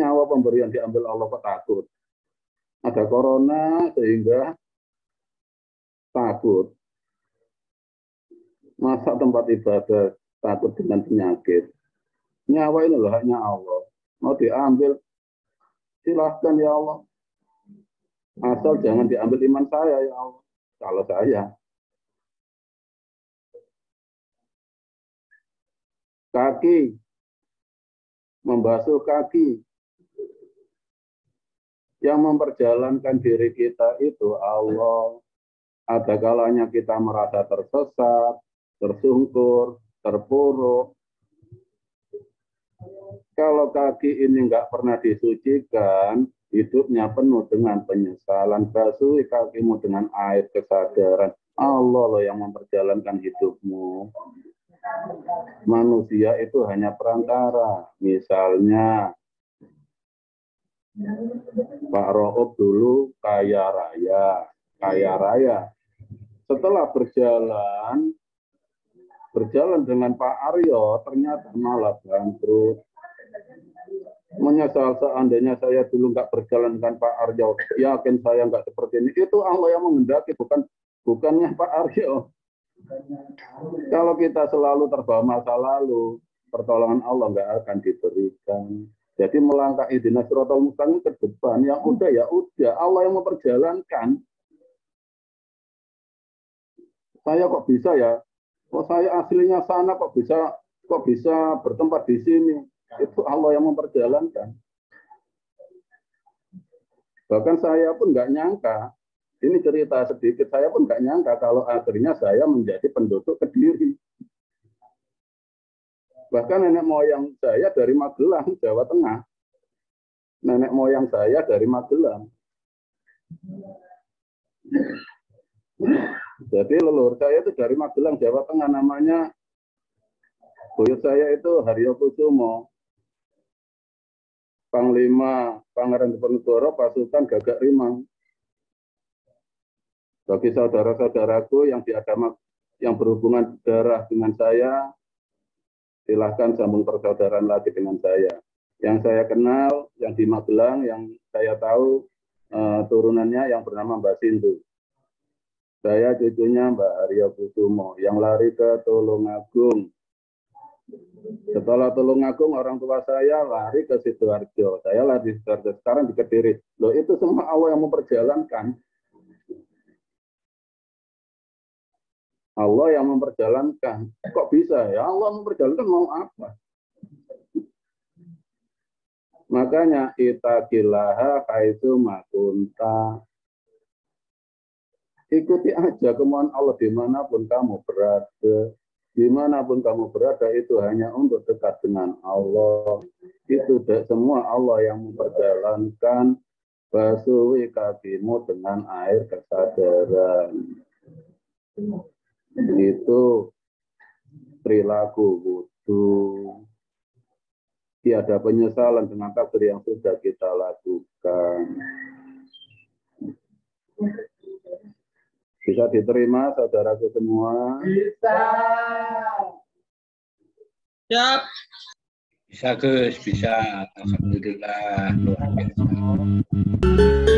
nyawa pemberian diambil Allah kok takut. Ada corona sehingga takut. Masa tempat ibadah takut dengan penyakit. Nyawa ini loh haknya Allah. Mau diambil, silahkan ya Allah. Asal jangan diambil iman saya ya Allah. Kalau saya. Kaki. Membasuh kaki. Yang memperjalankan diri kita itu Allah. Ada kalanya kita merasa tersesat, tersungkur, terpuruk. Kalau kaki ini nggak pernah disucikan, hidupnya penuh dengan penyesalan. Basuhi kakimu dengan air kesadaran. Allah loh yang memperjalankan hidupmu. Manusia itu hanya perantara. Misalnya, Pak Ro'ub dulu kaya raya. Kaya raya. Setelah berjalan dengan Pak Aryo, ternyata malah bangkrut. Menyesal seandainya saya dulu nggak berjalan dengan Pak Aryo, yakin saya nggak seperti ini. Itu Allah yang menghendaki, bukannya Pak Aryo. Kalau kita selalu terbawa masa lalu, pertolongan Allah nggak akan diberikan. Jadi melangkah ihdinas siratal mustaqim ke depan, yang udah ya udah, Allah yang memperjalankan. Saya kok bisa ya? Kok saya aslinya sana kok bisa bertempat di sini? Itu Allah yang memperjalankan. Bahkan saya pun nggak nyangka, ini cerita sedikit, saya pun nggak nyangka kalau akhirnya saya menjadi penduduk Kediri. Bahkan nenek moyang saya dari Magelang, Jawa Tengah. Nenek moyang saya dari Magelang. Jadi leluhur saya itu dari Magelang, Jawa Tengah, namanya buyut saya itu Haryo Kusumo. Panglima Pangeran Diponegoro pasukan Gagak Rimang. Bagi saudara-saudaraku yang berhubungan darah dengan saya, silahkan sambung persaudaraan lagi dengan saya. Yang saya kenal, yang di Magelang, yang saya tahu turunannya yang bernama Mbak Sindu. Saya cucunya Mbak Haryo Kusumo yang lari ke Tulungagung. Setelah Tulungagung, orang tua saya lari ke Sidoarjo. Saya lari di Sidoarjo, sekarang di Kediri. Loh, itu semua Allah yang memperjalankan. Allah yang memperjalankan. Kok bisa ya? Allah memperjalankan mau apa? Makanya itaqillaha haitsu makunta. Ikuti aja kemauan Allah dimanapun kamu berada. Dimanapun kamu berada itu hanya untuk dekat dengan Allah. Itu semua Allah yang memperjalankan. Basuhi kakimu dengan air kesadaran. Itu perilaku wudu. Tiada penyesalan dengan takdir yang sudah kita lakukan. Bisa diterima saudaraku semua? Bisa. Siap. Bisa Gus, bisa. Alhamdulillah. Luar biasa.